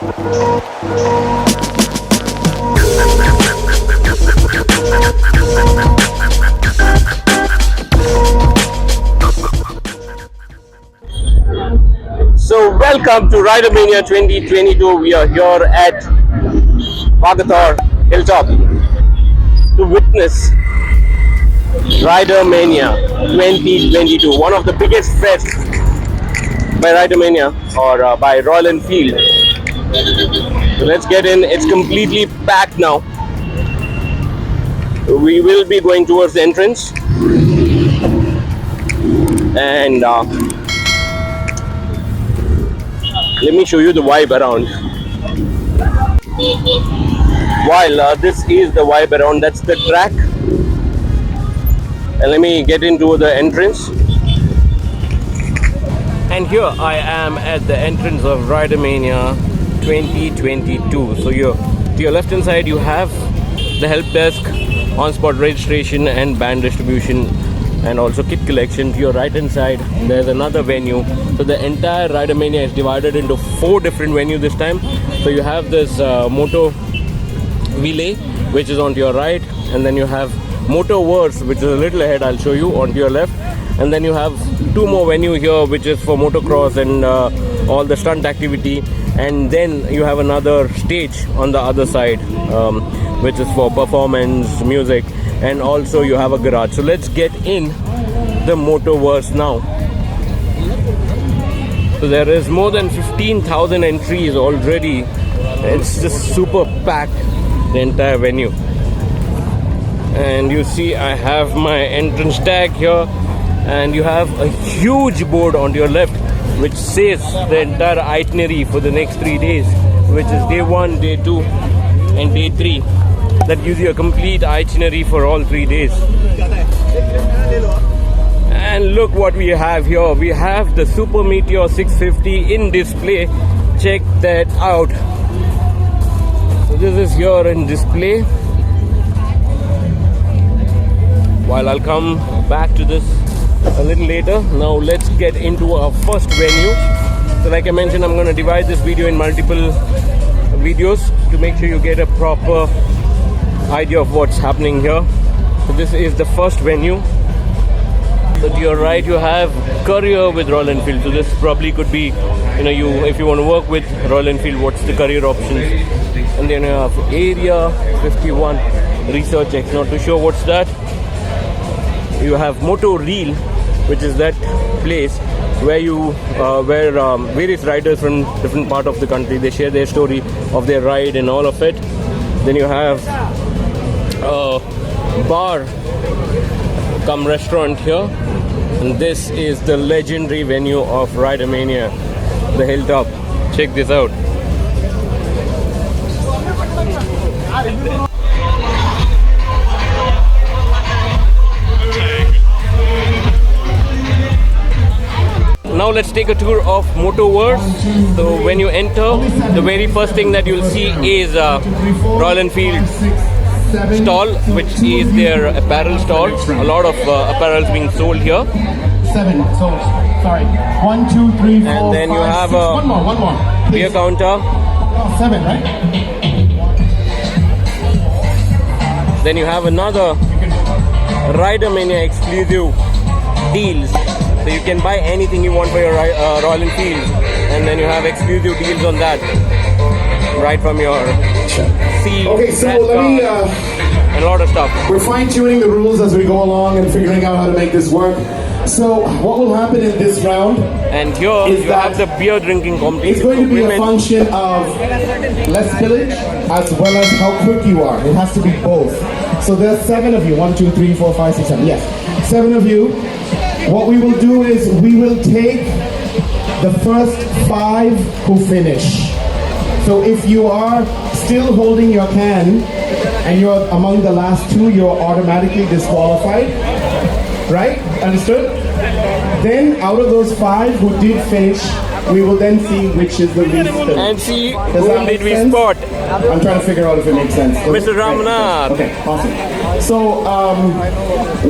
So welcome to Rider Mania 2022. We are here at Pagathar Hilltop to witness Rider Mania 2022, one of the biggest fests by Rider Mania or by Royal Enfield. So let's get in. It's completely packed now. We will be going towards the entrance, and let me show you the vibe around. While this is the vibe around, that's the track. And let me get into the entrance. And here I am at the entrance of Rider Mania 2022. So to your left hand side you have the help desk, on-spot registration and band distribution, and also kit collection. To your right hand side there's another venue. So the entire Rider Mania is divided into 4 different venues this time. So you have this Moto Relay, which is on to your right, and then you have Moto Verse, which is a little ahead, I'll show you, on to your left. And then you have 2 more venues here, which is for motocross and all the stunt activity. And then you have another stage on the other side, which is for performance, music, and also you have a garage. So let's get in the Motoverse now. So there is more than 15,000 entries already. It's just super packed, the entire venue. And you see I have my entrance tag here, and you have a huge board on your left which says the entire itinerary for the next 3 days, which is day 1, day 2 and day 3. That gives you a complete itinerary for all 3 days. And look what we have here. We have the Super Meteor 650 in display. Check that out. So this is here in display. While I'll come back to this a little later. Now let's get into our first venue. So like I mentioned, I'm going to divide this video in multiple videos to make sure you get a proper idea of what's happening here. So this is the first venue. So to your right you have career with Royal Enfield. So this probably could be, if you want to work with Royal Enfield, what's the career options. And then you have area 51 research X. Not too sure what's that. You have Moto Reel, which is that place where various riders from different part of the country, they share their story of their ride and all of it. Then you have a bar come restaurant here, and this is the legendary venue of Rider Mania, the Hilltop. Check this out. Now let's take a tour of Motoverse. So when you enter, the very first thing that you'll see is Royal Enfield stall, which is their apparel stall. A lot of apparels being sold here. 7. So sorry. 1, 2, 3, 4. And then you have one more. Beer counter. 7, right? Then you have another Rider Mania exclusive deals. So you can buy anything you want for your Royal Enfield, and then you have exclusive deals on that, right from your seat. Okay, so let me. And a lot of stuff. We're fine-tuning the rules as we go along and figuring out how to make this work. So what will happen in this round? And here you have the beer drinking competition. It's going to be a function of less spillage as well as how quick you are. It has to be both. So there's 7 of you. 1, 2, 3, 4, 5, 6, 7. Yes, 7 of you. What we will do is we will take the first 5 who finish. So if you are still holding your can and you're among the last 2, you're automatically disqualified. Right? Understood? Then out of those 5 who did finish, we will then see which is the least spilled. And see whom did we spot. I'm trying to figure out if it makes sense. Mr. Ramnath. Okay, awesome. So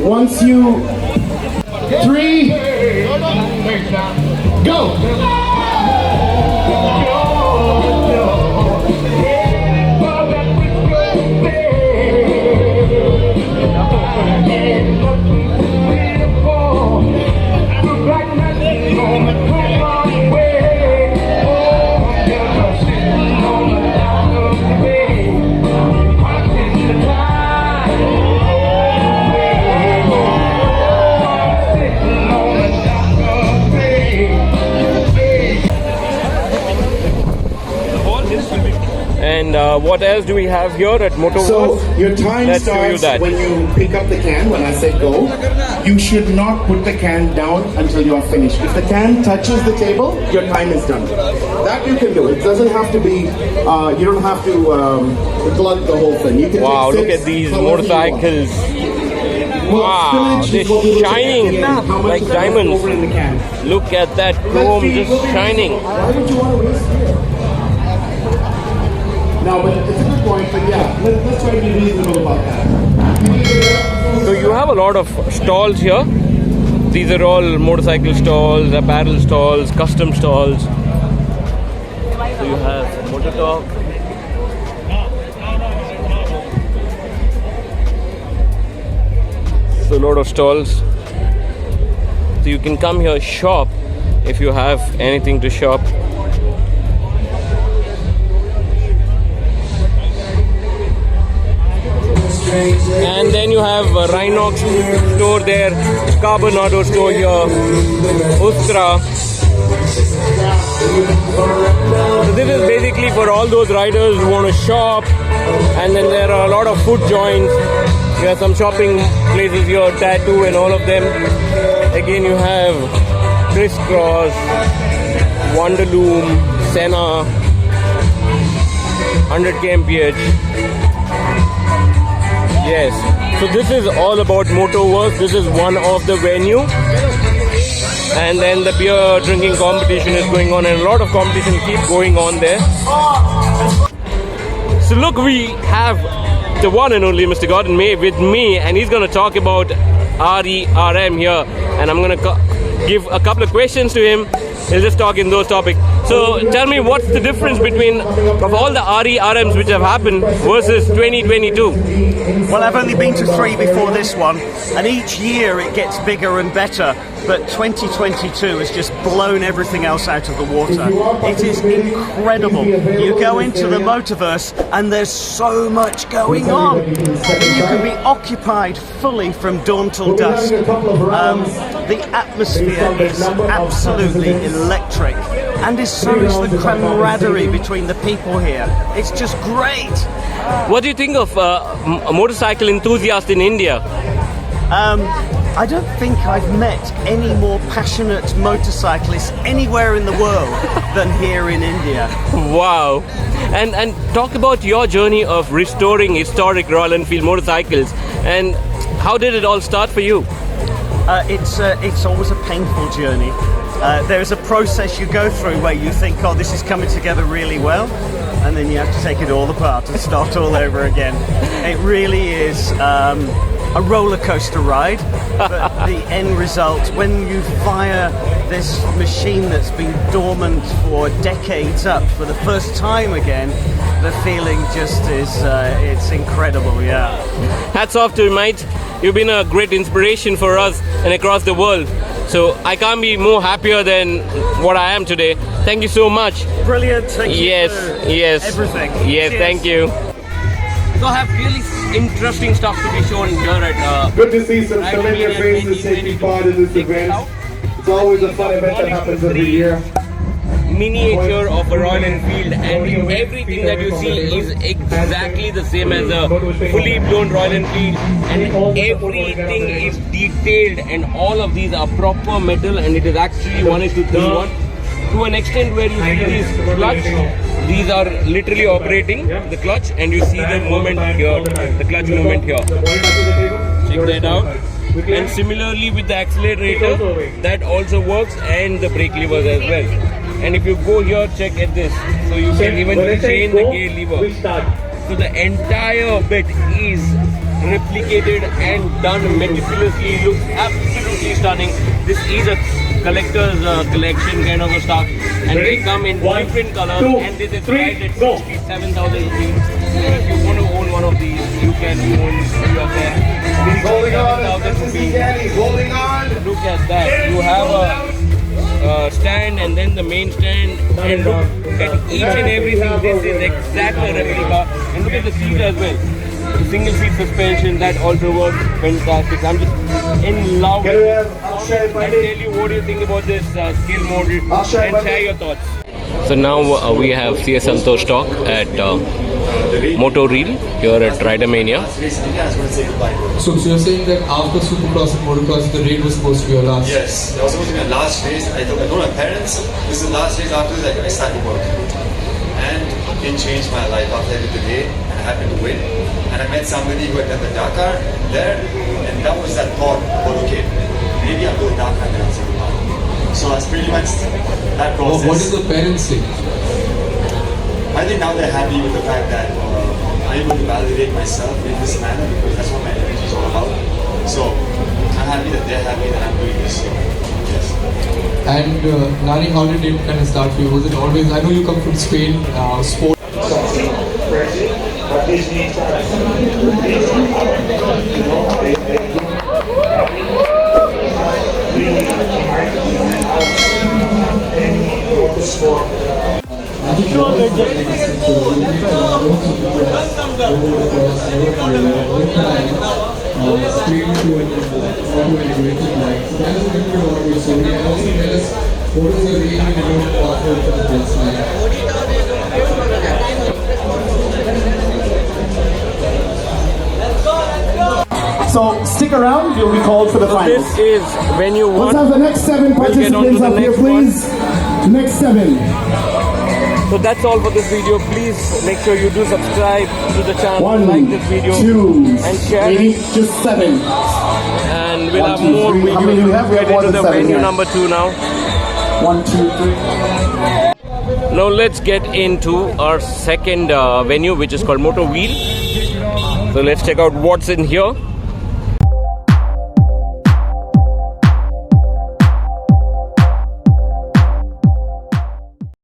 once you 3, go! And what else do we have here at Motor So World? your time Let's show you starts that. when you pick up the can. When I say go, you should not put the can down until you are finished. If the can touches the table, your time is done. That you can do. It doesn't have to be. You don't have to glug the whole thing. You can Wow, take look sips at these however you want. motorcycles. Well, Wow, spillage they're is what we look at shining again. How much like of that is diamonds. over in the can. Look at that chrome just shining. Why would you want to waste it? No, but it's a good point. But yeah, let's try to be reasonable about that. So you have a lot of stalls here. These are all motorcycle stalls, apparel stalls, custom stalls. So you have Motor Talk. So a lot of stalls. So you can come here shop if you have anything to shop. And then you have Rhinox store there, Carbon Auto store here, Ustra. So this is basically for all those riders who want to shop. And then there are a lot of food joints. You have some shopping places here, Tattoo and all of them. Again you have Crisscross, Wonderloom, Senna, 100 kmph. Yes, so this is all about Motorworks. This is one of the venue, and then the beer drinking competition is going on, and a lot of competition keep going on there. So look, we have the one and only Mr. Gordon May with me, and he's going to talk about RERM here, and I'm going to give a couple of questions to him. He'll just talk in those topics. So tell me, what's the difference between of all the RERMs which have happened versus 2022? Well, I've only been to 3 before this one, and each year it gets bigger and better, but 2022 has just blown everything else out of the water. It is incredible. You go into the Motorverse and there's so much going on. You can be occupied fully from dawn till dusk. The atmosphere is absolutely electric, and so is the camaraderie between the people here. It's just great. What do you think of a motorcycle enthusiast in India? I don't think I've met any more passionate motorcyclists anywhere in the world than here in India. Wow. And talk about your journey of restoring historic Royal Enfield motorcycles, and how did it all start for you? It's always a painful journey. There's a process you go through where you think, oh, this is coming together really well, and then you have to take it all apart and start all over again. It really is a roller coaster ride, but the end result, when you fire this machine that's been dormant for decades up for the first time again, the feeling just is, it's incredible, yeah. Hats off to you, mate. You've been a great inspiration for us and across the world. So I can't be more happier than what I am today. Thank you so much. Brilliant, thank you Yes, for yes. everything. Yes, Cheers. thank you. So I have really interesting stuff to be shown here at Good to see some Rider familiar Mania faces 2022. taking part in this event. It's always a fun event that happens every year. miniature of a Royal Enfield, and everything that you see is exactly the same as a fully blown Royal Enfield, and everything is detailed, and all of these are proper metal, and it is actually 1:3:1 to an extent where you see this clutch. These are literally operating the clutch, and you see the movement here, the clutch movement here. Check that out. And similarly with the accelerator, that also works, and the brake levers as well. And if you go here, check at this. So you can even change the gear lever. So the entire bit is replicated and done meticulously. Looks absolutely stunning. This is a collector's collection kind of a stuff, and they come in different colors, and this is priced at 67,000 rupees. If you want to own one of these, you can own few of them. Holding on, 7,000 rupees. holding on. Look at that. You have a stand, and then the main stand, and look at each and everything. This is exactly a replica, and look at the seat as well. The single seat suspension, that also works fantastic. I'm just in love with it. And tell you, what do you think about this scale model, and share your thoughts. So now we have CS Santosh talk at Moto Reel here at Rider Mania. So you're saying that after Supercross and Motocross, the raid was supposed to be your last? Yes, that was supposed to be my last race. I told my parents, this is the last race. After this, I started work. And it changed my life after I did the day, and I happened to win. And I met somebody who had done the Dakar there, and that was that thought, well, okay, maybe I'll go to Dakar and then I'll see the power. So that's pretty much that process. What did the parents say? I think now they're happy with the fact that I'm able to validate myself in this manner because that's what my energy is all about. So I'm happy that they're happy that I'm doing this. So, yes. And Nani, how did it kind of start for you? Was it always, I know you come from Spain, sport. So stick around, you'll be called for the finals. This is venue Let's 1. have the next 7 We'll get on to participants the up here, next please. Next 7. So that's all for this video. Please make sure you do subscribe to the channel, 1, like this video, 2, and share it. 3, just 7. And we'll 1, have 2, more 3. How videos. many do we have? We have Get more into than the 7 venue here. number 2 now. 1, 2, 3. Now let's get into our second venue, which is called Moto Wheel. So let's check out what's in here.